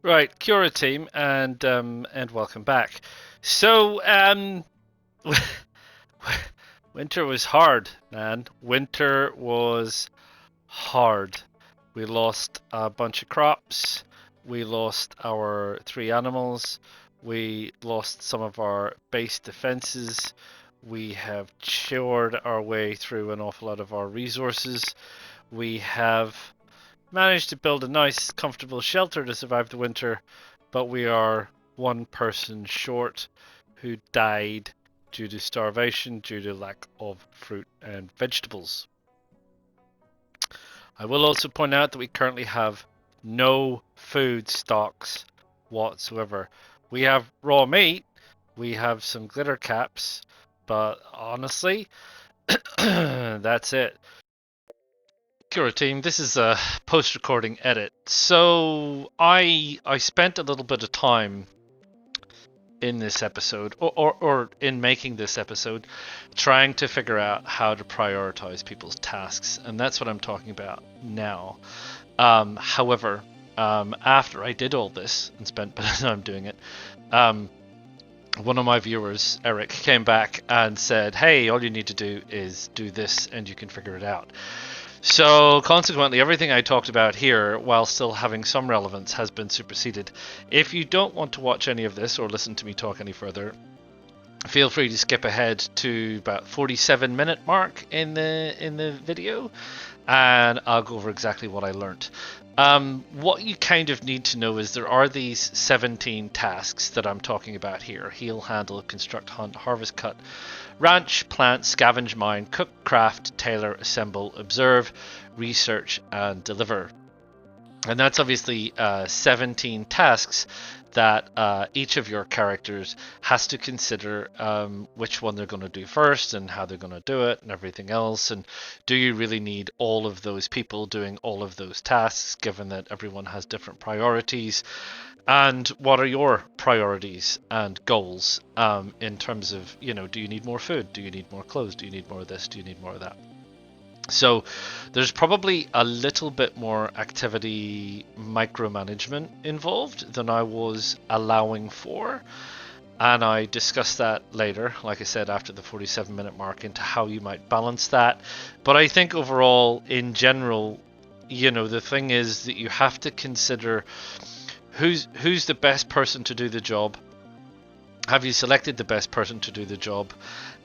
Right, Cura team, and welcome back. So, winter was hard, man. Winter was hard. We lost a bunch of crops. We lost our three animals. We lost some of our base defenses. We have chored our way through an awful lot of our resources. We have managed to build a nice, comfortable shelter to survive the winter, but we are one person short who died due to starvation, due to lack of fruit and vegetables. I will also point out that we currently have no food stocks whatsoever. We have raw meat, we have some glitter caps, but honestly, that's it. Cura team, this is a post-recording edit. So I spent a little bit of time in this episode, or in making this episode, trying to figure out how to prioritize people's tasks, and that's what I'm talking about now. However, after I did all this and spent a bit of time doing it, one of my viewers, Eric, came back and said, "Hey, all you need to do is do this, and you can figure it out." So, consequently, everything I talked about here, while still having some relevance, has been superseded. If you don't want to watch any of this or listen to me talk any further, feel free to skip ahead to about 47-minute mark in the video, and I'll go over exactly what I learnt. What you kind of need to know is there are these 17 tasks that I'm talking about here: heal, handle, construct, hunt, harvest, cut, ranch, plant, scavenge, mine, cook, craft, tailor, assemble, observe, research, and deliver. And that's obviously 17 tasks that each of your characters has to consider which one they're going to do first and how they're going to do it and everything else. And do you really need all of those people doing all of those tasks, given that everyone has different priorities? And what are your priorities and goals in terms of, do you need more food? Do you need more clothes? Do you need more of this? Do you need more of that? So there's probably a little bit more activity micromanagement involved than I was allowing for. And I discussed that later, like I said, after the 47-minute mark, into how you might balance that. But I think overall, in general, the thing is that you have to consider who's the best person to do the job. Have you selected the best person to do the job?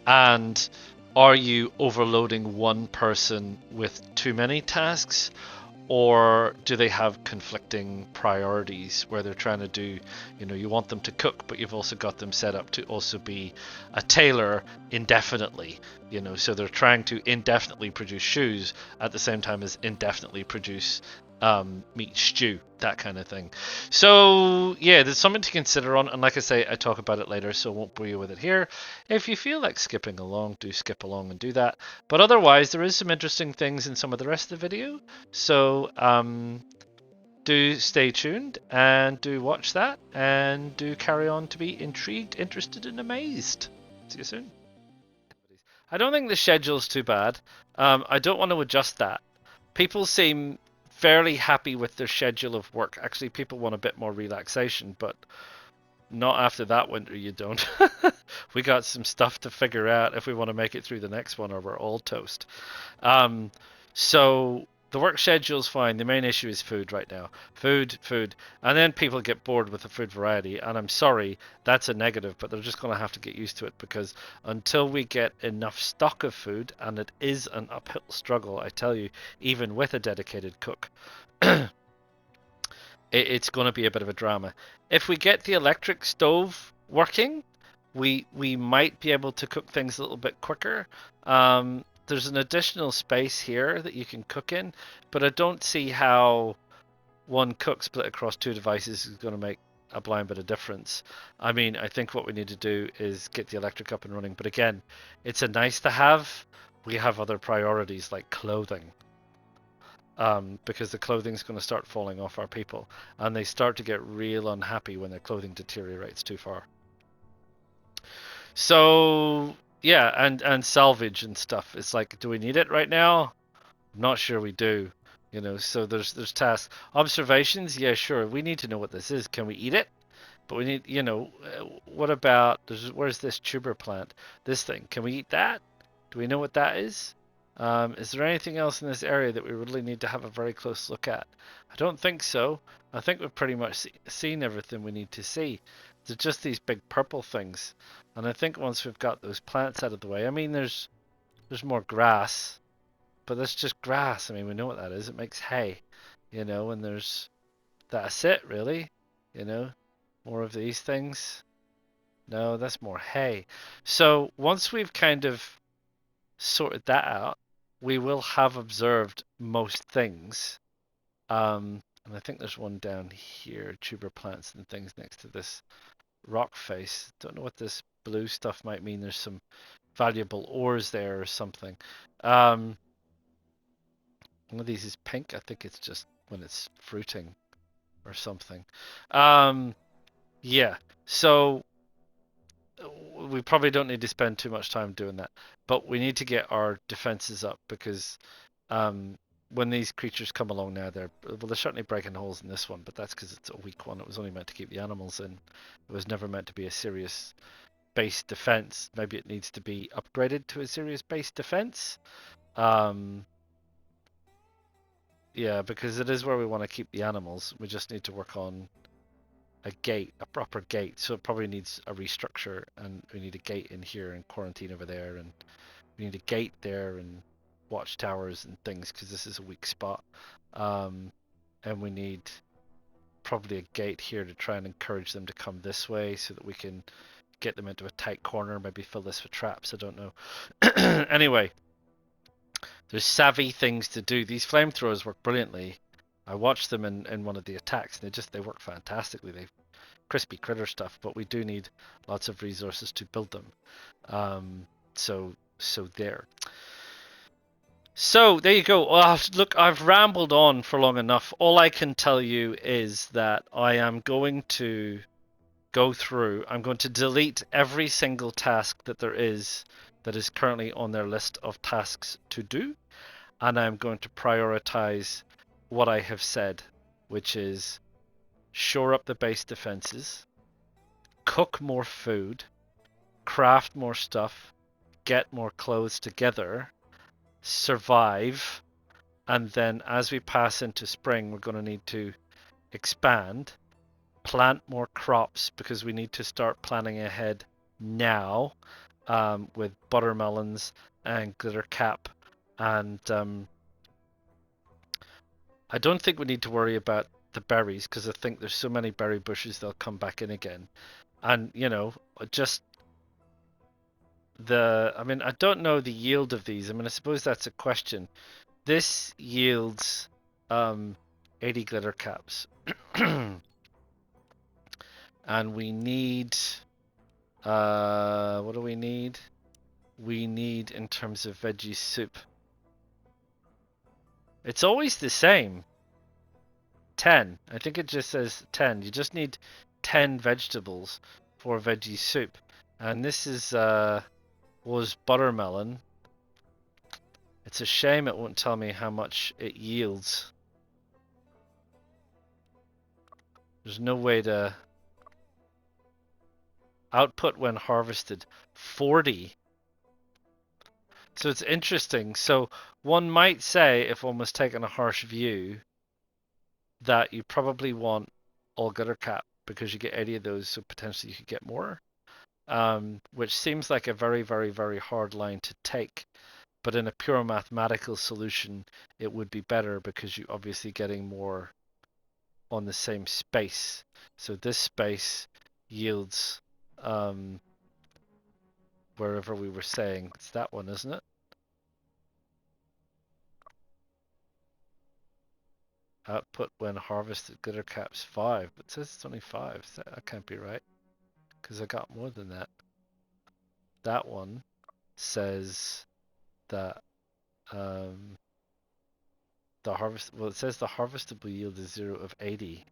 And are you overloading one person with too many tasks? Or do they have conflicting priorities where they're trying to do, you want them to cook, but you've also got them set up to also be a tailor indefinitely, so they're trying to indefinitely produce shoes at the same time as indefinitely produce meat stew, that kind of thing. So yeah, there's something to consider on, and like I say, I talk about it later, so I won't bore you with it here. If you feel like skipping along, do skip along and do that. But otherwise, there is some interesting things in some of the rest of the video, so do stay tuned and do watch that, and do carry on to be intrigued, interested, and amazed. See you soon. I don't think the schedule's too bad. I don't want to adjust that. People seem fairly happy with their schedule of work. Actually, people want a bit more relaxation, but not after that winter, you don't. We got some stuff to figure out if we want to make it through the next one, or we're all toast. So the work schedule's fine. The main issue is food right now. Food, food. And then people get bored with the food variety. And I'm sorry, that's a negative, but they're just going to have to get used to it, because until we get enough stock of food, and it is an uphill struggle, I tell you, even with a dedicated cook, it's going to be a bit of a drama. If we get the electric stove working, we might be able to cook things a little bit quicker. There's an additional space here that you can cook in, but I don't see how one cook split across two devices is going to make a blind bit of difference. I mean, I think what we need to do is get the electric up and running, but again, it's a nice to have. We have other priorities like clothing. Because the clothing's going to start falling off our people, and they start to get real unhappy when their clothing deteriorates too far. So yeah, and salvage and stuff. It's like, do we need it right now? I'm not sure we do. You know, so there's tasks. Observations, yeah, sure. We need to know what this is. Can we eat it? But we need, what about where's this tuber plant? This thing. Can we eat that? Do we know what that is? Is there anything else in this area that we really need to have a very close look at? I don't think so. I think we've pretty much seen everything we need to see. There's just these big purple things, and I think once we've got those plants out of the way, I mean, there's more grass, but that's just grass. I mean, we know what that is. It makes hay, and that's it really, you know. More of these things. No, that's more hay. So once we've kind of sorted that out, we will have observed most things. And I think there's one down here, tuber plants and things next to this rock face. Don't know what this blue stuff might mean. There's some valuable ores there or something. Um, one of these is pink. I think it's just when it's fruiting or something. Um, yeah. So we probably don't need to spend too much time doing that, but we need to get our defenses up because when these creatures come along now, they're certainly breaking holes in this one, but that's because it's a weak one. It was only meant to keep the animals in. It was never meant to be a serious base defense. Maybe it needs to be upgraded to a serious base defense. Um, yeah, because it is where we want to keep the animals. We just need to work on a gate, a proper gate. So it probably needs a restructure, and we need a gate in here and quarantine over there, and we need a gate there and watchtowers and things because this is a weak spot. And we need probably a gate here to try and encourage them to come this way so that we can get them into a tight corner, maybe fill this with traps. I don't know. Anyway, there's savvy things to do. These flamethrowers work brilliantly. I watched them in one of the attacks, and they work fantastically. They crispy critter stuff, but we do need lots of resources to build them. So there. So there you go. Look, I've rambled on for long enough. All I can tell you is that I am going to go through. I'm going to delete every single task that is currently on their list of tasks to do, and I'm going to prioritize what I have said, which is shore up the base defenses, cook more food, craft more stuff, get more clothes together, survive, and then as we pass into spring, we're going to need to expand, plant more crops because we need to start planning ahead now with buttermelons and glittercap. And I don't think we need to worry about the berries because I think there's so many berry bushes they'll come back in again. And, just I mean, I don't know the yield of these. I mean, I suppose that's a question. This yields 80 glitter caps. And we need, what do we need? We need, in terms of veggie soup, it's always the same. 10. I think it just says 10. You just need 10 vegetables for veggie soup. And this was buttermelon. It's a shame it won't tell me how much it yields. There's no way to output when harvested. 40. So it's interesting. So one might say, if one was taking a harsh view, that you probably want all gutter cap because you get 80 of those, so potentially you could get more. Which seems like a very, very, very hard line to take. But in a pure mathematical solution, it would be better because you're obviously getting more on the same space. So this space yields wherever we were saying. It's that one, isn't it? Output when harvested glitter caps 5. But it says it's only 5. So that can't be right. Because I got more than that. That one says that it says the harvestable yield is 0 of 80.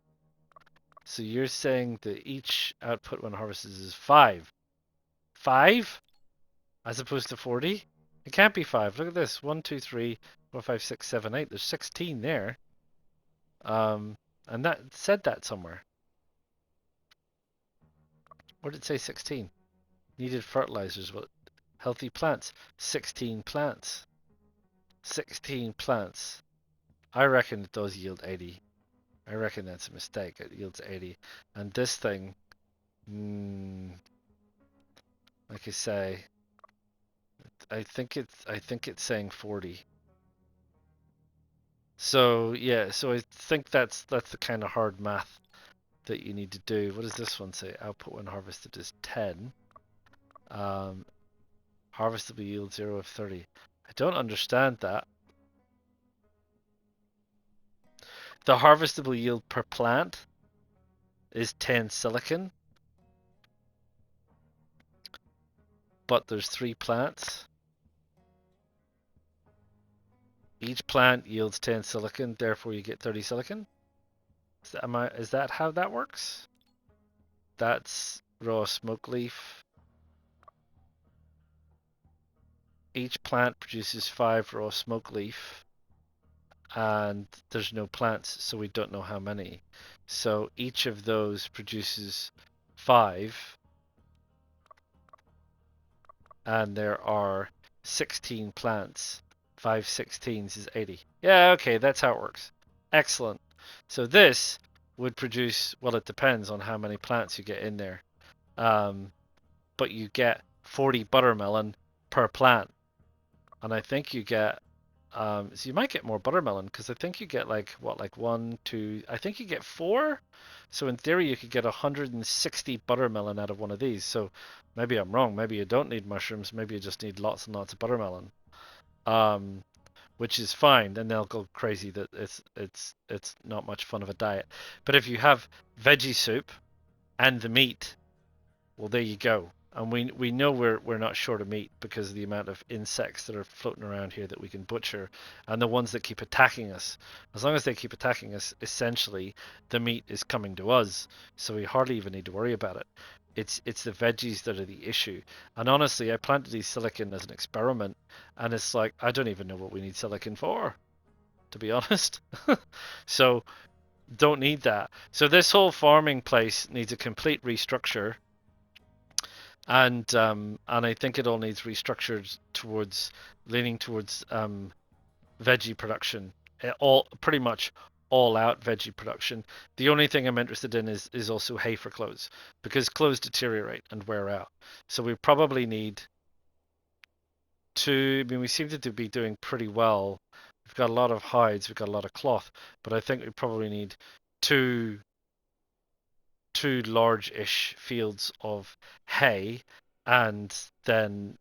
So you're saying that each output when harvested is 5. 5? As opposed to 40? It can't be 5. Look at this. 1, 2, 3, 4, 5, 6, 7, 8. There's 16 there. And that said that somewhere. Where did it say 16? Needed fertilizers. What? Healthy plants. 16 plants. 16 plants. I reckon it does yield 80. I reckon that's a mistake. It yields 80. And this thing, like I say, I think it's saying 40. So yeah, so I think that's the kind of hard math that you need to do. What does this one say? Output when harvested is 10. Harvestable yield 0 of 30. I don't understand that. The harvestable yield per plant is 10 silicon, but there's 3 plants. Each plant yields 10 silicon, therefore you get 30 silicon. Is that how that works? That's raw smoke leaf. Each plant produces 5 raw smoke leaf, and there's no plants, so we don't know how many. So each of those produces 5, and there are 16 plants. 5 16s is 80. Yeah, okay, that's how it works. Excellent. So this would produce, well, it depends on how many plants you get in there. But you get 40 buttermelon per plant. And I think you get, so you might get more buttermelon because I think you get like 1, 2, I think you get 4. So in theory, you could get 160 buttermelon out of one of these. So maybe I'm wrong. Maybe you don't need mushrooms. Maybe you just need lots and lots of buttermelon. Which is fine. Then they'll go crazy that it's not much fun of a diet. But if you have veggie soup and the meat, well, there you go. And we know we're not short of meat because of the amount of insects that are floating around here that we can butcher, and the ones that keep attacking us. As long as they keep attacking us, essentially the meat is coming to us, so we hardly even need to worry about it. It's the veggies that are the issue. And honestly, I planted these silicon as an experiment, and it's like I don't even know what we need silicon for, to be honest. So don't need that. So this whole farming place needs a complete restructure. And I think it all needs restructured towards leaning towards veggie production, all pretty much all out veggie production. The only thing I'm interested in is also hay for clothes because clothes deteriorate and wear out. So we probably need to. I mean, we seem to be doing pretty well. We've got a lot of hides, we've got a lot of cloth, but I think we probably need two large-ish fields of hay, and then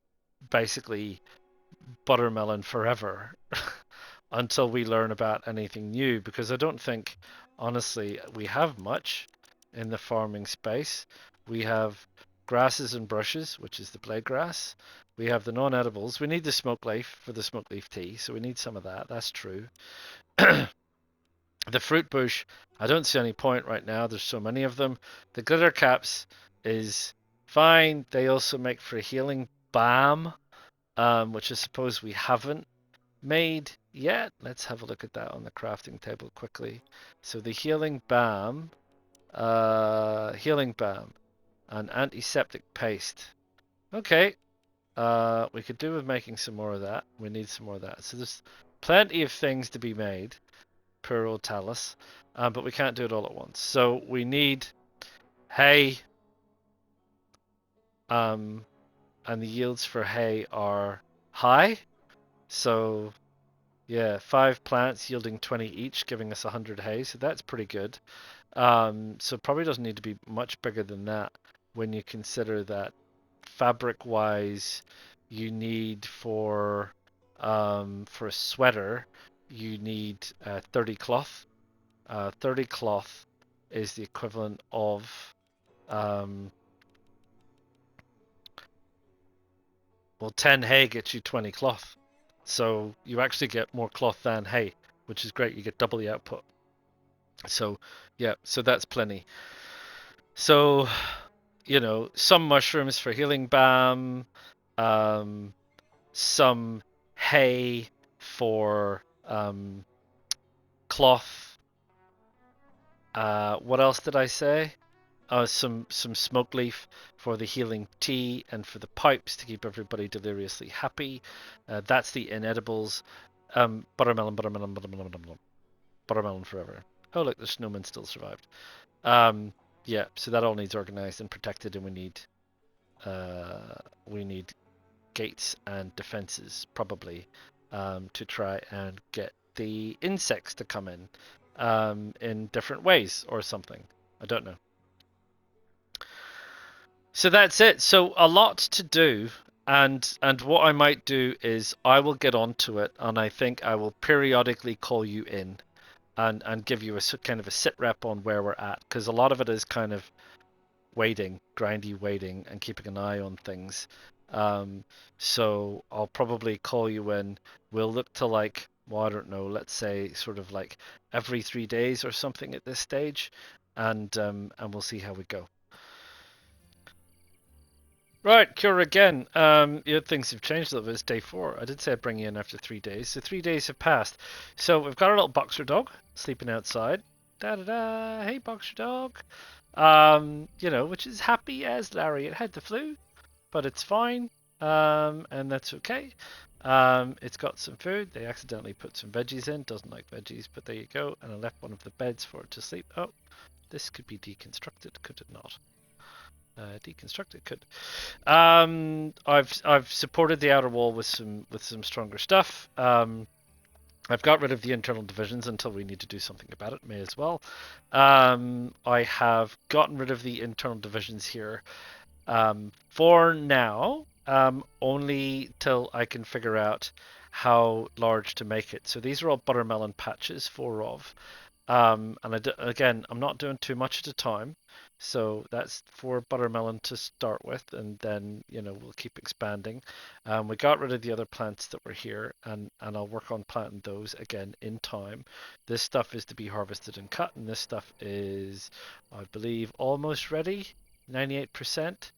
basically buttermelon forever until we learn about anything new, because I don't think, honestly, we have much in the farming space. We have grasses and brushes, which is the blade grass. We have the non-edibles. We need the smoke leaf for the smoke leaf tea, so we need some of that. That's true. The fruit bush, I don't see any point right now. There's so many of them. The glitter caps is fine. They also make for a healing balm, which I suppose we haven't made yet. Let's have a look at that on the crafting table quickly. So the healing balm, and antiseptic paste. Okay, we could do with making some more of that. We need some more of that. So there's plenty of things to be made per old talus, but we can't do it all at once. So we need hay, and the yields for hay are high. So yeah, 5 plants yielding 20 each, giving us 100 hay. So that's pretty good. So probably doesn't need to be much bigger than that when you consider that fabric-wise, you need for a sweater, you need 30 cloth. 30 cloth is the equivalent of, well, 10 hay gets you 20 cloth. So you actually get more cloth than hay, which is great. You get double the output. So yeah, so that's plenty. So, some mushrooms for healing balm, some hay for cloth. What else did I say? Some smoke leaf for the healing tea and for the pipes to keep everybody deliriously happy. That's the inedibles. Buttermelon, buttermelon, buttermelon, buttermelon, buttermelon forever. Oh look, the snowman still survived. Yeah, so that all needs organized and protected, and we need gates and defenses probably to try and get the insects to come in different ways or something. I don't know. So that's it. So a lot to do, and what I might do is I will get onto it, and I think I will periodically call you in and give you a kind of a sit rep on where we're at, because a lot of it is kind of waiting, grindy waiting, and keeping an eye on things. Um, so I'll probably call you in. We'll look to like, well, I don't know, let's say sort of like every 3 days or something at this stage, and we'll see how we go. Right, Cure again. Yeah, things have changed a little bit. It's day 4. I did say I'd bring you in after 3 days. So 3 days have passed. So we've got our little boxer dog sleeping outside. Da da da. Hey, boxer dog. Which is happy as Larry. It had the flu, but it's fine. And that's okay. It's got some food. They accidentally put some veggies in. Doesn't like veggies, but there you go. And I left one of the beds for it to sleep. Oh, this could be deconstructed, could it not? Deconstruct it could. I've supported the outer wall with some stronger stuff. I've got rid of the internal divisions until we need to do something about it. May as well. I have gotten rid of the internal divisions here for now. Only till I can figure out how large to make it. So these are all buttermelon patches, 4 of. Again, I'm not doing too much at a time, so that's 4 buttermelon to start with, and then we'll keep expanding. We got rid of the other plants that were here, and I'll work on planting those again in time. This stuff is to be harvested and cut, and this stuff is, I believe, almost ready, 98%.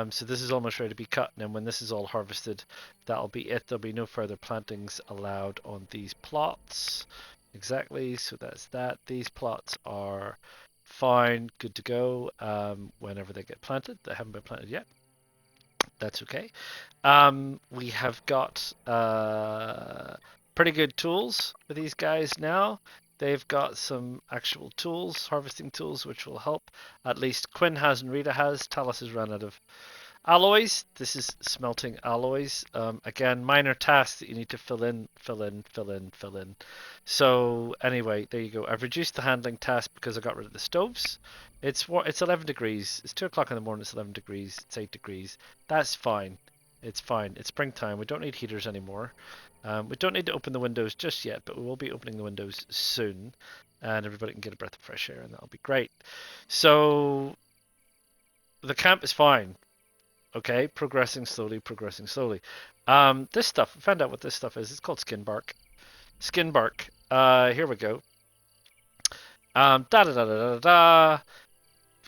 So this is almost ready to be cut, and then when this is all harvested, that'll be it. There'll be no further plantings allowed on these plots. Exactly, so that's that. These plots are fine, good to go whenever they get planted. They haven't been planted yet. That's okay. We have got pretty good tools for these guys now. They've got some actual tools, harvesting tools, which will help. At least Quinn has and Rita has. Talos has run out of alloys. This is smelting alloys. Again, minor tasks that you need to fill in, fill in, fill in, fill in. So anyway, there you go. I've reduced the handling task because I got rid of the stoves. It's 11 degrees. It's 2 o'clock in the morning. It's 11 degrees. It's 8 degrees. That's fine. It's fine. It's springtime. We don't need heaters anymore. We don't need to open the windows just yet, but we will be opening the windows soon, and everybody can get a breath of fresh air, and that'll be great. So the camp is fine. Okay, progressing slowly, progressing slowly. This stuff, I found out what this stuff is. It's called skin bark. Skin bark. Here we go. Da da da da da da.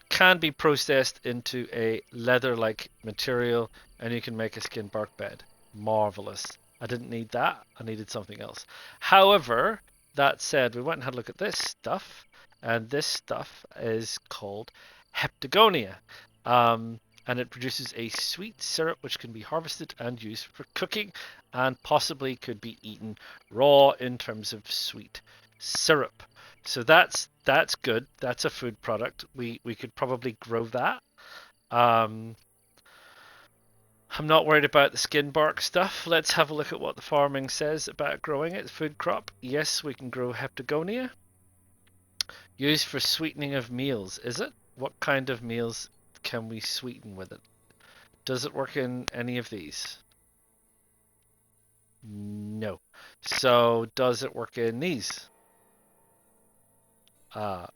Can be processed into a leather-like material, and you can make a skin bark bed. Marvelous. I didn't need that. I needed something else. However, that said, we went and had a look at this stuff, and this stuff is called heptagonia. And it produces a sweet syrup which can be harvested and used for cooking, and possibly could be eaten raw in terms of sweet syrup. So that's good. That's a food product. We could probably grow that. I'm not worried about the skin bark stuff. Let's have a look at what the farming says about growing it. Food crop. Yes, we can grow heptagonia. Used for sweetening of meals. Is it? What kind of meals can we sweeten with it? Does it work in any of these? No. So does it work in these?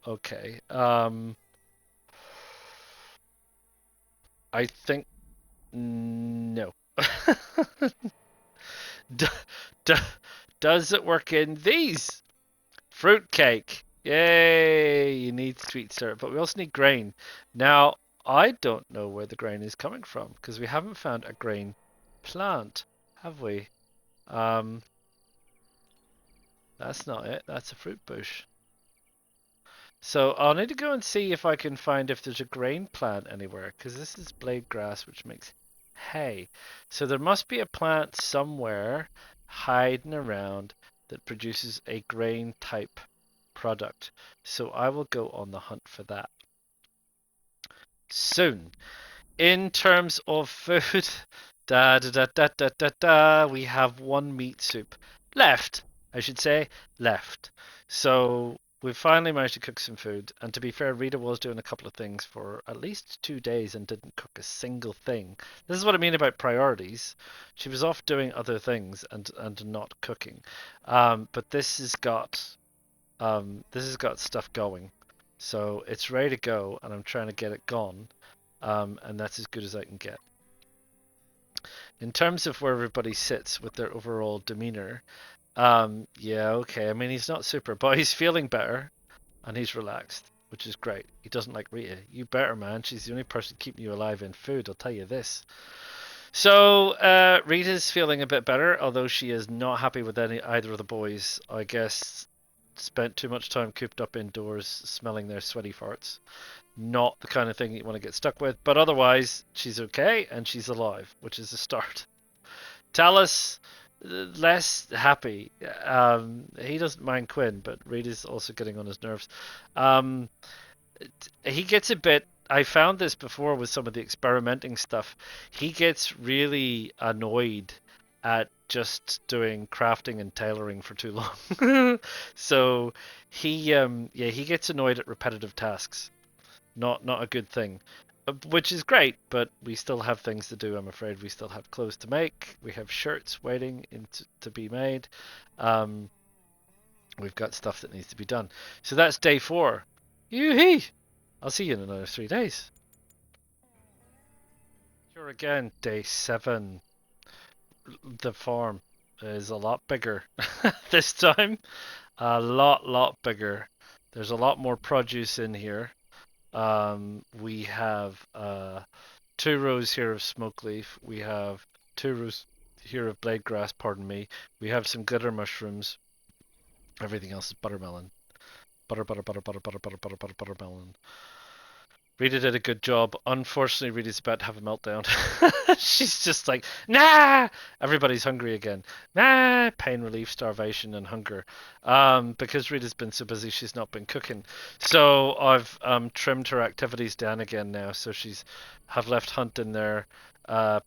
Okay. I think no. D does it work in these? Fruitcake. Yay! You need sweet syrup, but we also need grain. Now, I don't know where the grain is coming from because we haven't found a grain plant, have we? Um, That's not it. That's a fruit bush. So I'll need to go and see if I can find if there's a grain plant anywhere, because this is blade grass, which makes hay. So there must be a plant somewhere hiding around that produces a grain type product. So I will go on the hunt for that soon. In terms of food, we have one meat soup left. I should say left. So we've finally managed to cook some food. And to be fair, Rita was doing a couple of things for at least 2 days and didn't cook a single thing. This is what I mean about priorities. She was off doing other things and not cooking. But this has got stuff going. So it's ready to go, and I'm trying to get it gone. And that's as good as I can get. In terms of where everybody sits with their overall demeanor, yeah, okay. I mean, he's not super, but he's feeling better and he's relaxed, which is great. He doesn't like Rita. You better, man. She's the only person keeping you alive in food, I'll tell you this. So, Rita's feeling a bit better, although she is not happy with either of the boys. I guess spent too much time cooped up indoors smelling their sweaty farts. Not the kind of thing you want to get stuck with, but otherwise she's okay and she's alive, which is a start. Talus, less happy. He doesn't mind Quinn, but Rita's also getting on his nerves. Um, he gets a bit. I found this before with some of the experimenting stuff. He gets really annoyed at just doing crafting and tailoring for too long. So he gets annoyed at repetitive tasks. Not a good thing. Which is great, but we still have things to do. I'm afraid we still have clothes to make. We have shirts waiting to be made. Um, we've got stuff that needs to be done. So that's day 4. Yoo-hee! I'll see you in another 3 days. Here again, day 7. The farm is a lot bigger this time. A lot bigger. There's a lot more produce in here. We have 2 rows here of smoke leaf. We have 2 rows here of blade grass, pardon me. We have some glitter mushrooms. Everything else is buttermelon. Buttermelon. Rita did a good job. Unfortunately, Rita's about to have a meltdown. She's just like, nah! Everybody's hungry again. Nah! Pain relief, starvation, and hunger. Because Rita's been so busy, she's not been cooking. So I've trimmed her activities down again now. So have left hunt in there.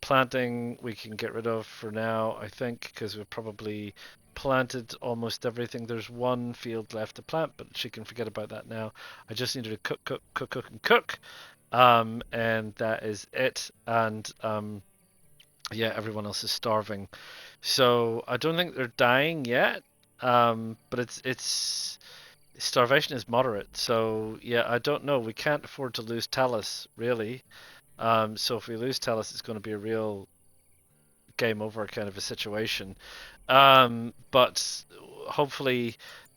Planting we can get rid of for now, I think, because we've probably planted almost everything. There's one field left to plant, but she can forget about that now. I just need her to cook. And that is it. And yeah, everyone else is starving. So I don't think they're dying yet. But it's starvation is moderate. So yeah, I don't know. We can't afford to lose Talus, really. So if we lose Talus, it's going to be a real game over kind of a situation. But hopefully,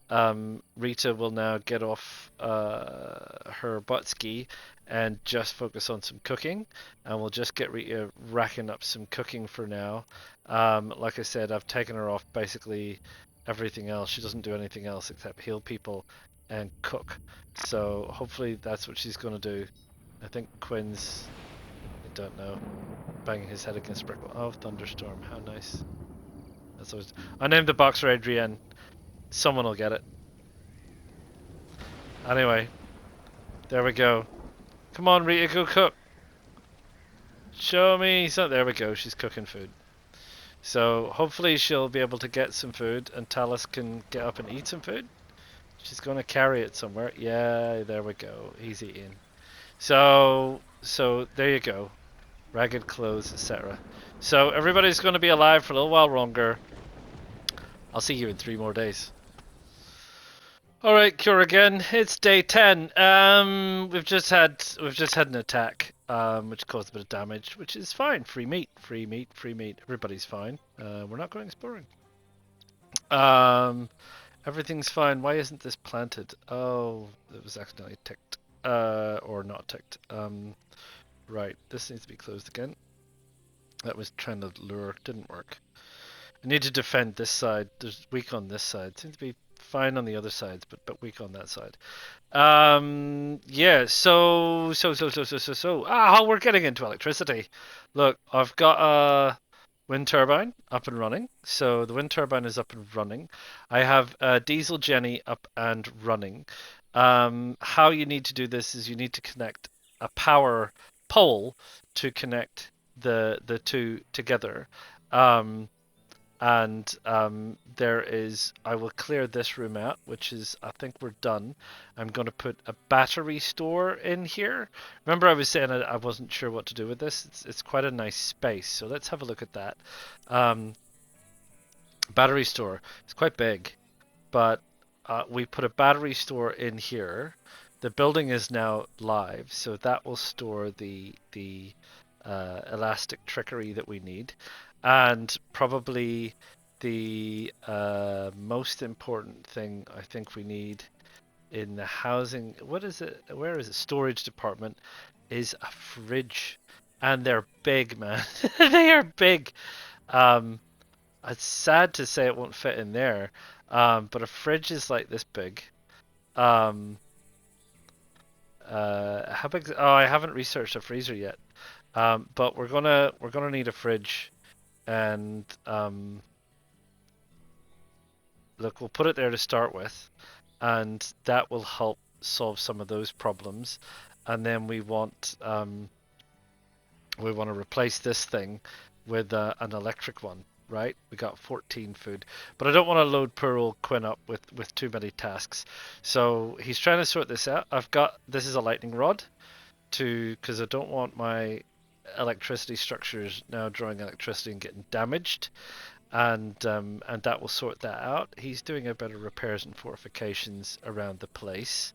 Rita will now get off her butt ski and just focus on some cooking, and we'll just get Rita racking up some cooking for now. Like I said, I've taken her off basically everything else. She doesn't do anything else except heal people and cook. So hopefully that's what she's going to do. I think Quinn's, I don't know, banging his head against brick. Oh, thunderstorm! How nice. That's always. I named the boxer Adrienne. Someone will get it. Anyway, there we go. Come on, Rita, go cook. Show me. So there we go. She's cooking food. So hopefully she'll be able to get some food, and Talus can get up and eat some food. She's going to carry it somewhere. Yeah, there we go. He's eating. So there you go. Ragged clothes, etc. So everybody's going to be alive for a little while longer. I'll see you in 3 more days. All right, Cure again. It's day 10. We've just had an attack, which caused a bit of damage, which is fine. Free meat. Everybody's fine. We're not going exploring. Everything's fine. Why isn't this planted? Oh, it was accidentally ticked. Or not ticked. Right. This needs to be closed again. That was trying to lure. Didn't work. I need to defend this side. There's weak on this side. Seems to be fine on the other sides, but weak on that side. Yeah. So. We're getting into electricity. Look, I've got a wind turbine up and running. So the wind turbine is up and running. I have diesel Jenny up and running. How you need to do this is you need to connect a power pole to connect the two together. Um, and there is, I will clear this room out, which is, I think we're done. I'm going to put a battery store in here. Remember I was saying I wasn't sure what to do with this. It's quite a nice space, so let's have a look at that. Um, Battery store, it's quite big, but we put a battery store in here. The building is now live, so that will store the elastic trickery that we need, and probably the most important thing I think we need in the housing. What is it? Where is it? Storage department is a fridge, and they're big, man. They are big. Um, it's sad to say it won't fit in there, but a fridge is like this big. Um, how big? Oh, I haven't researched a freezer yet. But we're gonna need a fridge, and look, we'll put it there to start with, and that will help solve some of those problems. And then we want to replace this thing with an electric one, right? We got 14 food, but I don't want to load poor old Quinn up with too many tasks. So he's trying to sort this out. I've got, this is a lightning rod because I don't want my electricity structures now drawing electricity and getting damaged, and that will sort that out. He's doing a bit of repairs and fortifications around the place,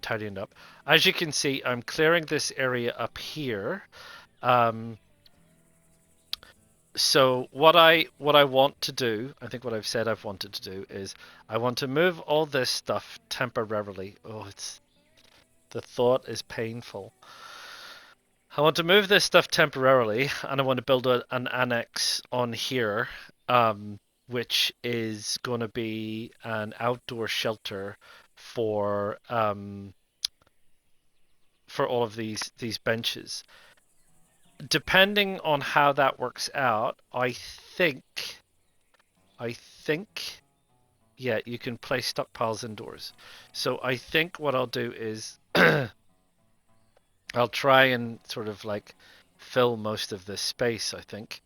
tidying up. As you can see, I'm clearing this area up here. Um, so what I want to do, I think what I've said I've wanted to do is I want to move all this stuff temporarily. Oh, it's the thought is painful. I want to move this stuff temporarily, and I want to build an annex on here, which is going to be an outdoor shelter for all of these benches. Depending on how that works out, I think, yeah, you can place stockpiles indoors. So I think what I'll do is I'll try and sort of like fill most of this space, I think,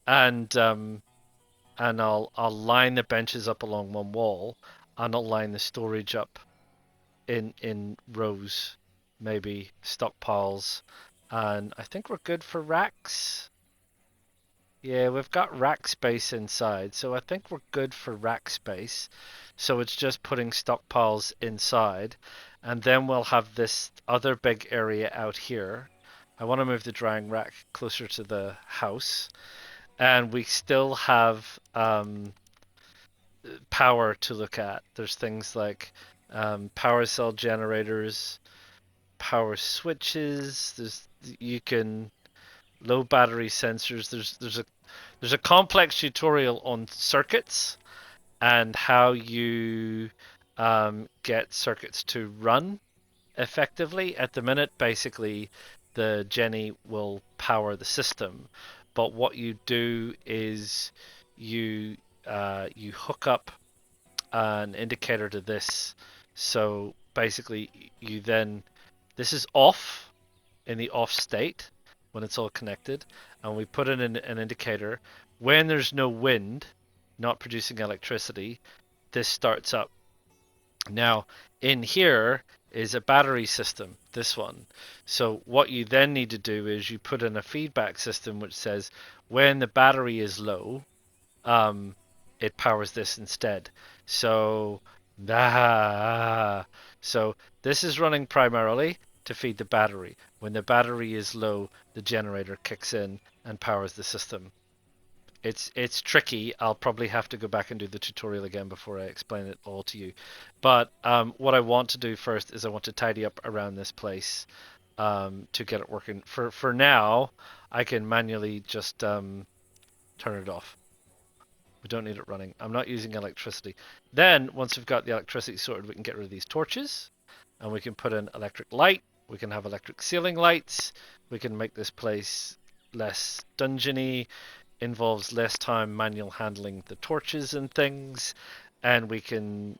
and I'll line the benches up along one wall, and I'll line the storage up in rows, maybe stockpiles, and I think we're good for racks. Yeah, we've got rack space inside, so I think we're good for rack space. So it's just putting stockpiles inside, and then we'll have this other big area out here. I want to move the drying rack closer to the house, and we still have power to look at. There's things like power cell generators, power switches. You can low battery sensors. There's a complex tutorial on circuits and how you get circuits to run effectively. At the minute, basically, the Jenny will power the system, but what you do is you you hook up an indicator to this. So basically, you then, this is off in the off state when it's all connected, and we put in an indicator when there's no wind, not producing electricity. This starts up. Now, in here is a battery system, this one. So what you then need to do is you put in a feedback system which says when the battery is low, um, it powers this instead. So, so this is running primarily to feed the battery. When the battery is low, the generator kicks in and powers the system. It's tricky. I'll probably have to go back and do the tutorial again before I explain it all to you. But what I want to do first is I want to tidy up around this place to get it working. For now, I can manually just turn it off. We don't need it running. I'm not using electricity. Then, once we've got the electricity sorted, we can get rid of these torches, and we can put in electric light. We can have electric ceiling lights. We can make this place less dungeony, involves less time manual handling the torches and things, and we can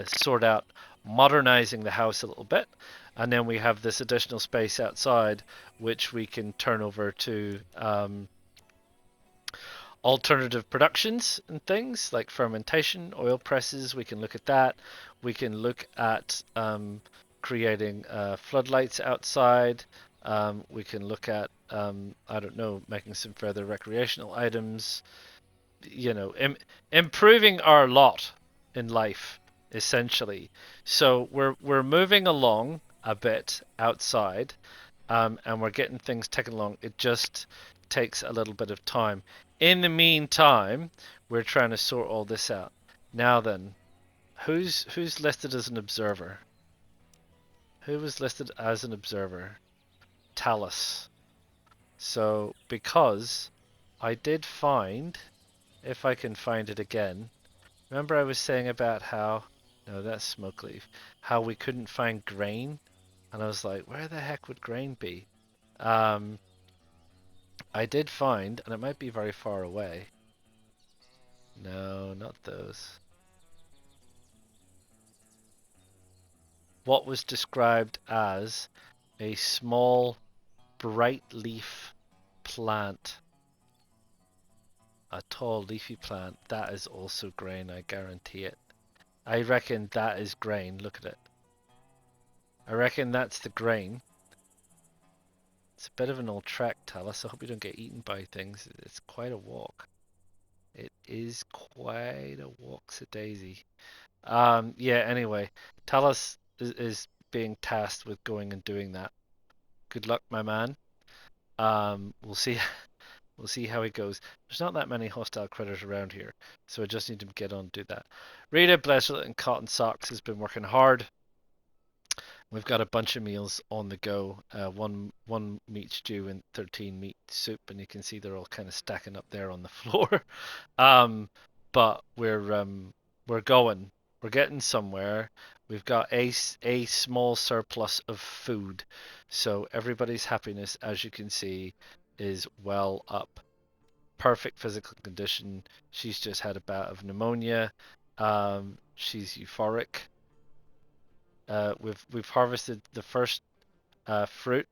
sort out modernizing the house a little bit. And then we have this additional space outside, which we can turn over to alternative productions and things like fermentation, oil presses. We can look at that. We can look at creating floodlights outside. We can look at, I don't know, making some further recreational items. You know, improving our lot in life, essentially. So we're moving along a bit outside, and we're getting things taken along. It just takes a little bit of time. In the meantime, we're trying to sort all this out. Now then, who's listed as an observer? Who was listed as an observer? Talus. So because I did find, if I can find it again, remember I was saying about how, no, that's smoke leaf, how we couldn't find grain, and I was like, where the heck would grain be? I did find, and it might be very far away. No, not those. What was described as a small bright leaf plant. A tall leafy plant. That is also grain, I guarantee it. I reckon that is grain. Look at it. I reckon that's the grain. It's a bit of an old trek, Talus. I hope you don't get eaten by things. It's quite a walk. It is quite a walk-a-daisy. Yeah, anyway. Talus is being tasked with going and doing that. Good luck, my man. We'll see. We'll see how it goes. There's not that many hostile critters around here, so I just need to get on and do that. Rita, Blesslet, and Cotton Socks has been working hard. We've got a bunch of meals on the go. One meat stew and 13 meat soup, and you can see they're all kind of stacking up there on the floor. But we're going. We're getting somewhere. We've got a small surplus of food, so everybody's happiness, as you can see, is well up. Perfect physical condition. She's just had a bout of pneumonia. She's euphoric. We've harvested the first fruit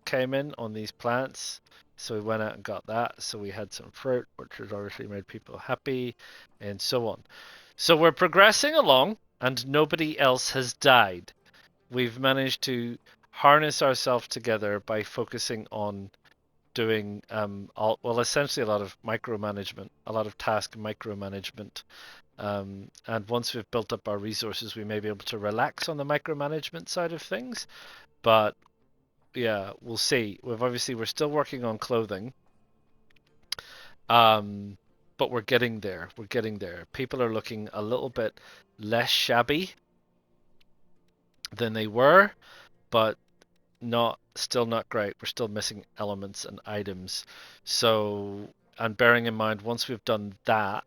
came in on these plants, so we went out and got that. So we had some fruit, which has obviously made people happy, and so on. So we're progressing along, and nobody else has died. We've managed to harness ourselves together by focusing on doing essentially a lot of micromanagement, a lot of task micromanagement. And once we've built up our resources, we may be able to relax on the micromanagement side of things. But yeah, we'll see. We're still working on clothing. But we're getting there. We're getting there. People are looking a little bit less shabby than they were, but still not great. We're still missing elements and items. So, and bearing in mind, once we've done that,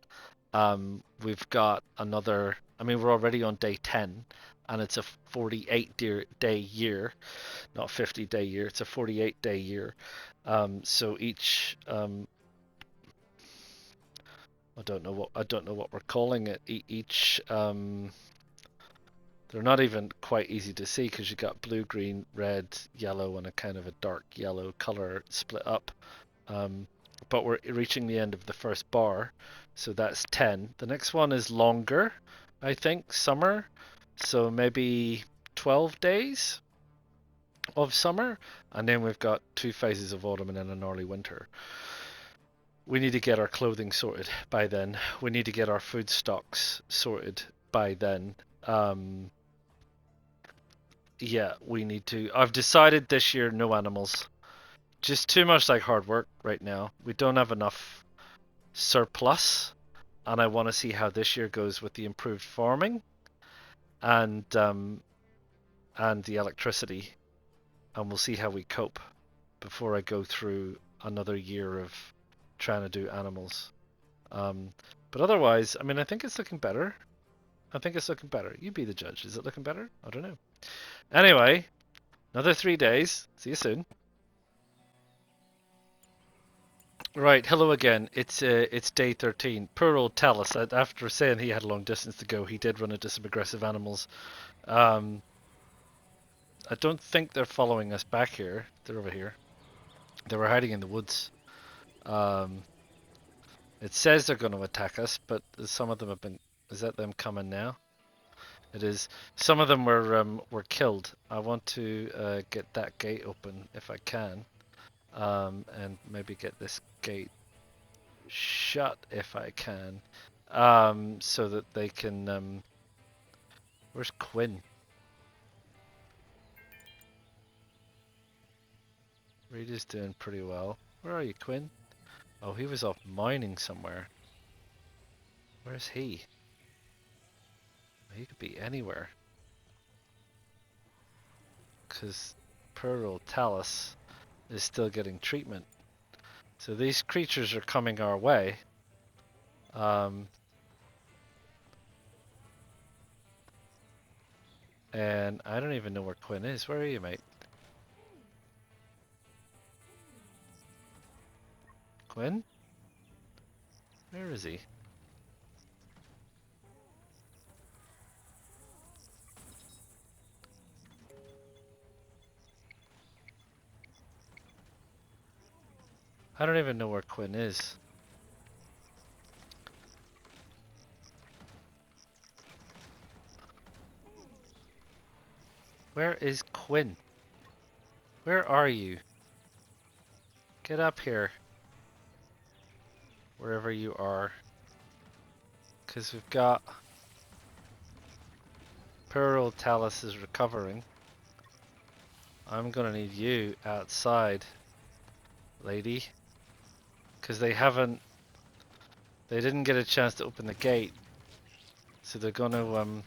we've got another. I mean, we're already on day 10, and it's a 48-day year, not 50-day year. It's a 48-day year. So each, I don't know what we're calling it. Each, they're not even quite easy to see because you got blue, green, red, yellow, and a kind of a dark yellow color split up. But we're reaching the end of the first bar, so that's 10. The next one is longer, I think, summer, so maybe 12 days of summer, and then we've got 2 phases of autumn and then an early winter. We need to get our clothing sorted by then. We need to get our food stocks sorted by then. Yeah, we need to. I've decided this year no animals. Just too much like hard work right now. We don't have enough surplus, and I want to see how this year goes with the improved farming and the electricity, and we'll see how we cope before I go through another year of trying to do animals. But otherwise, I mean, I think it's looking better. I think it's looking better. You be the judge. Is it looking better? I don't know. Anyway, another 3 days. See you soon. Right, hello again. It's day 13. Poor old Talus. After saying he had a long distance to go, he did run into some aggressive animals. I don't think they're following us back here. They're over here. They were hiding in the woods. Um, it says they're going to attack us, but some of them have been. Is that them coming now? It is. Some of them were killed. I want to get that gate open if I can, and maybe get this gate shut if I can, so that they can. Where's Quinn? Reed is doing pretty well. Where are you, Quinn? Oh, he was off mining somewhere. Where's he? He could be anywhere. Because poor old Talus is still getting treatment. So these creatures are coming our way. And I don't even know where Quinn is. Where are you, mate? Quinn? Where is he? I don't even know where Quinn is. Where is Quinn? Where are you? Get up here. Wherever you are. Because we've got... Poor old Talus is recovering. I'm gonna need you outside, lady. Because they didn't get a chance to open the gate. So they're gonna,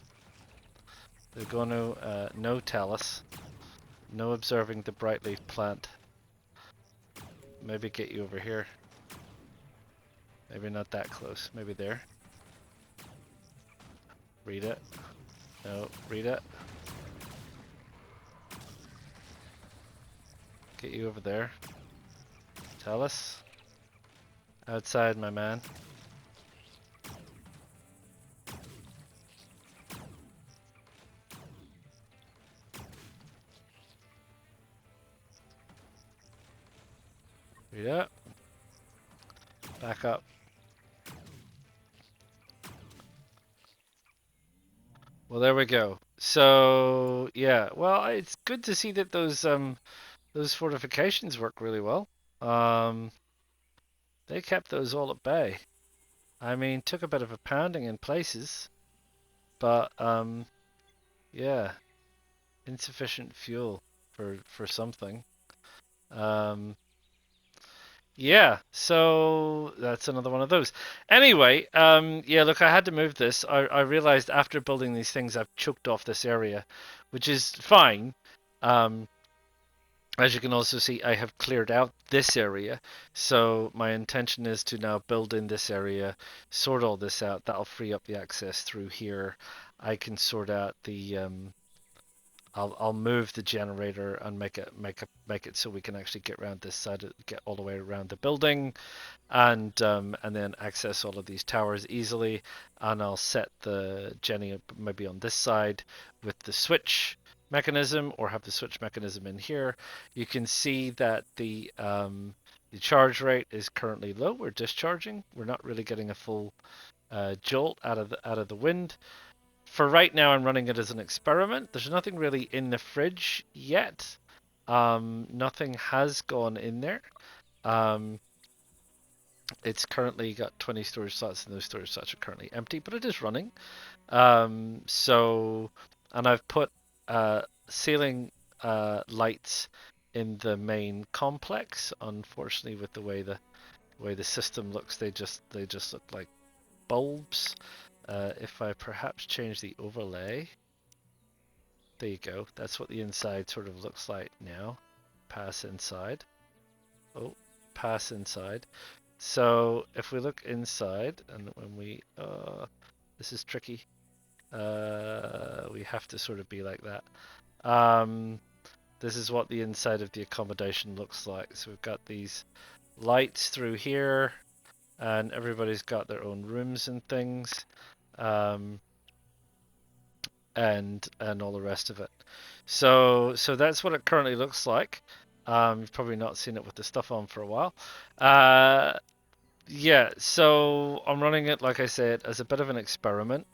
no Talus. No observing the bright leaf plant. Maybe get you over here. Maybe not that close. Maybe there. Read it. No, read it. Get you over there. Talus. Outside, my man. Read it. Back up. Well, there we go. So, yeah. Well, it's good to see that those fortifications work really well. They kept those all at bay. I mean, took a bit of a pounding in places, but yeah, insufficient fuel for something. Yeah, so that's another one of those. Anyway, yeah, look, I had to move this. I realized after building these things, I've choked off this area, which is fine. As you can also see, I have cleared out this area. So my intention is to now build in this area, sort all this out. That'll free up the access through here. I can sort out the I'll move the generator and make it so we can actually get around this side, get all the way around the building, and then access all of these towers easily. And I'll set the Jenny up maybe on this side with the switch mechanism, or have the switch mechanism in here. You can see that the charge rate is currently low. We're discharging. We're not really getting a full jolt out of the wind. For right now, I'm running it as an experiment. There's nothing really in the fridge yet. Nothing has gone in there. It's currently got 20 storage slots, and those storage slots are currently empty, but it is running. And I've put ceiling lights in the main complex. Unfortunately, with the way the system looks, they just look like bulbs. If I perhaps change the overlay, there you go. That's what the inside sort of looks like now. Pass inside. Oh, pass inside. So if we look inside, and when we, this is tricky. We have to sort of be like that. This is what the inside of the accommodation looks like. So we've got these lights through here, and everybody's got their own rooms and things, and all the rest of it. So that's what it currently looks like. You've probably not seen it with the stuff on for a while. Yeah, so I'm running it, like I said, as a bit of an experiment.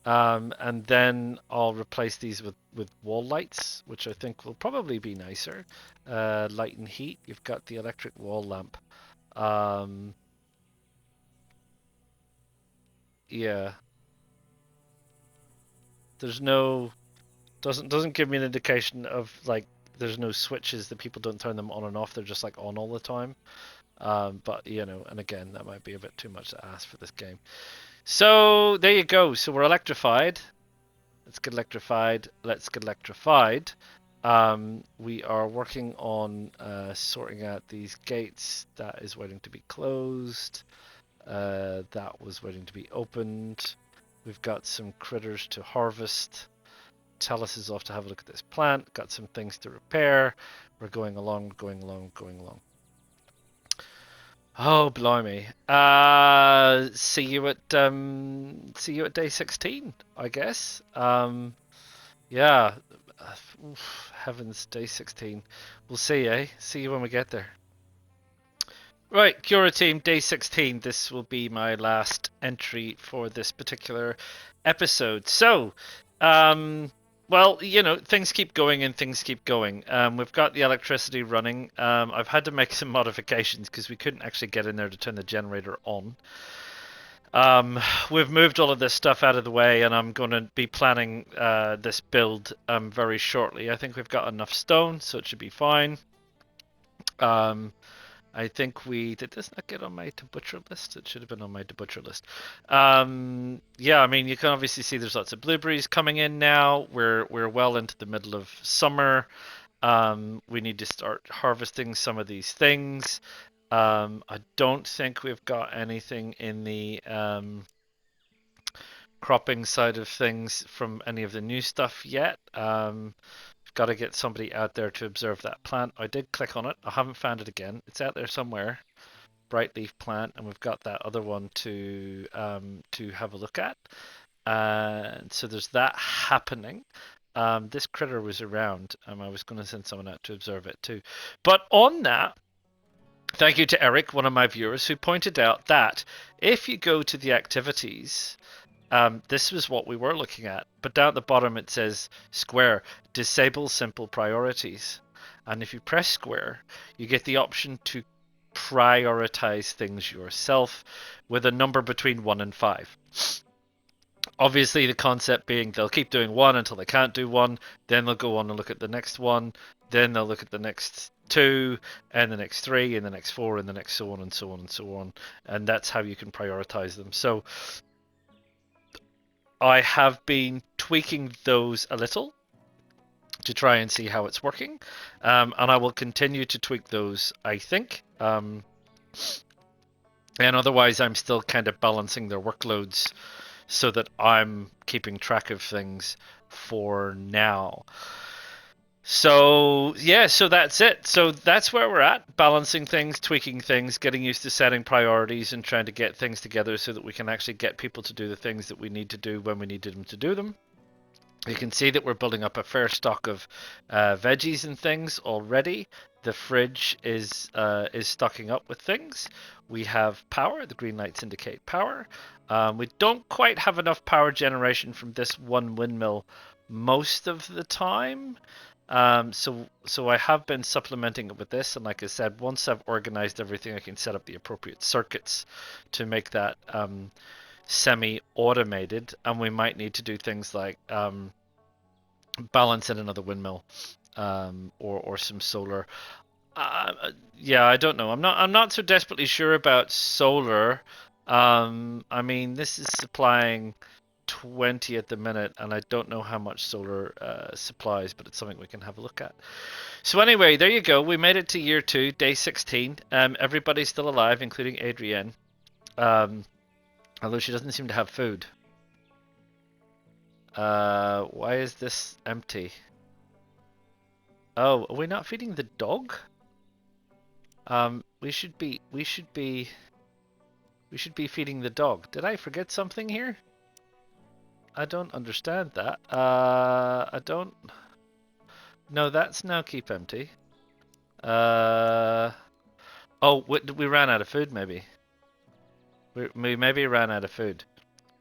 And then I'll replace these with wall lights, which I think will probably be nicer. Light and heat. You've got the electric wall lamp. Yeah, there's no doesn't give me an indication of like there's no switches that people don't turn them on and off. They're just like on all the time. But you know, and again, that might be a bit too much to ask for this game. So there you go. So we're electrified. Let's get electrified. Let's get electrified. We are working on sorting out these gates. That is waiting to be closed. That was waiting to be opened. We've got some critters to harvest. Talus is off to have a look at this plant. Got some things to repair. We're going along, going along, going along. Oh, blimey. See you at day 16, I guess. Yeah. Heavens, day 16. We'll see, eh? See you when we get there. Right, Cura team, day 16. This will be my last entry for this particular episode. So, well, you know, things keep going and things keep going. We've got the electricity running. I've had to make some modifications because we couldn't actually get in there to turn the generator on. We've moved all of this stuff out of the way, and I'm going to be planning this build very shortly. I think we've got enough stone, so it should be fine. I think did this not get on my to butcher list? It should have been on my to butcher list. Yeah, I mean, you can obviously see there's lots of blueberries coming in now. We're well into the middle of summer. We need to start harvesting some of these things. I don't think we've got anything in the cropping side of things from any of the new stuff yet. Got to get somebody out there to observe that plant. I did click on it. I haven't found it again. It's out there somewhere. Bright leaf plant, and we've got that other one to have a look at. And so there's that happening. This critter was around. I was going to send someone out to observe it too. But on that, thank you to Eric, one of my viewers, who pointed out that if you go to the activities, this was what we were looking at, but down at the bottom it says square, disable simple priorities. And if you press square, you get the option to prioritize things yourself with a number between 1 and 5. Obviously, the concept being they'll keep doing 1 until they can't do 1, then they'll go on and look at the next 1, then they'll look at the next 2, and the next 3, and the next 4, and the next so on and so on and so on. And that's how you can prioritize them. So I have been tweaking those a little to try and see how it's working, and I will continue to tweak those, I think. And otherwise, I'm still kind of balancing their workloads so that I'm keeping track of things for now. So yeah, so that's it. So that's where we're at, balancing things, tweaking things, getting used to setting priorities and trying to get things together so that we can actually get people to do the things that we need to do when we need them to do them. You can see that we're building up a fair stock of veggies and things already. The fridge is stocking up with things. We have power. The green lights indicate power. We don't quite have enough power generation from this one windmill most of the time. So I have been supplementing it with this, and like I said, once I've organized everything, I can set up the appropriate circuits to make that semi-automated, and we might need to do things like balance in another windmill or some solar. Yeah, I don't know. I'm not so desperately sure about solar. I mean, this is supplying 20 at the minute, and I don't know how much solar supplies, but it's something we can have a look at. So anyway, there you go. We made it to year 2, day 16. Everybody's still alive, including Adrienne. Although she doesn't seem to have food. Why is this empty? Oh, are we not feeding the dog? We should be feeding the dog. Did I forget something here? I don't understand that. I don't. No, that's now keep empty. Oh, we ran out of food, maybe. We maybe ran out of food.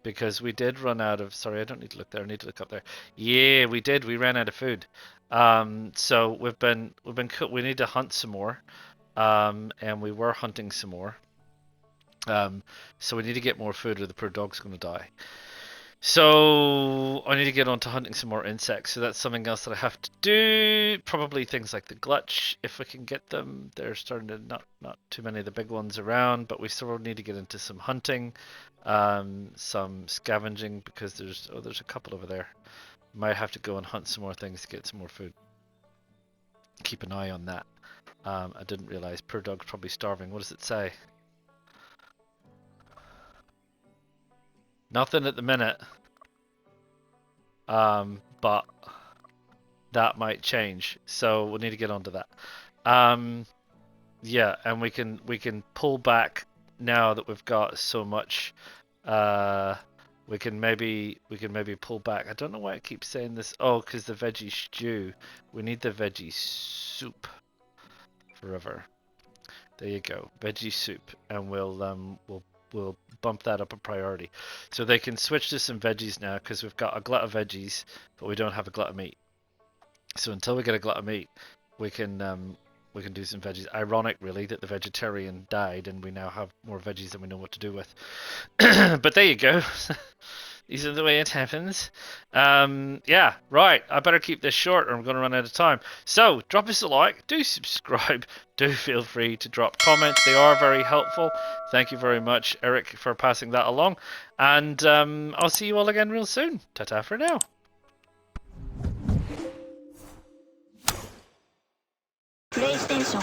Because we did run out of. Sorry, I don't need to look there. I need to look up there. Yeah, we did. We ran out of food. So we need to hunt some more. And we were hunting some more. So we need to get more food, or the poor dog's going to die. So I need to get on to hunting some more insects. So that's something else that I have to do. Probably things like the glutch, if we can get them. They're starting to not too many of the big ones around, but we still need to get into some hunting, some scavenging, because there's a couple over there. Might have to go and hunt some more things to get some more food. Keep an eye on that. I didn't realize poor dog's probably starving. What does it say? Nothing at the minute. But that might change. So we'll need to get onto that. Yeah, and we can pull back now that we've got so much. We can maybe pull back. I don't know why it keeps saying this. Oh, because the veggie stew. We need the veggie soup forever. There you go, veggie soup, and we'll bump that up a priority, so they can switch to some veggies now, because we've got a glut of veggies, but we don't have a glut of meat. So until we get a glut of meat, we can do some veggies. Ironic, really, that the vegetarian died, and we now have more veggies than we know what to do with. But there you go. These are the way it happens. Yeah, right. I better keep this short, or I'm going to run out of time. So, drop us a like. Do subscribe. Do feel free to drop comments. They are very helpful. Thank you very much, Eric, for passing that along. And I'll see you all again real soon. Ta-ta for now. PlayStation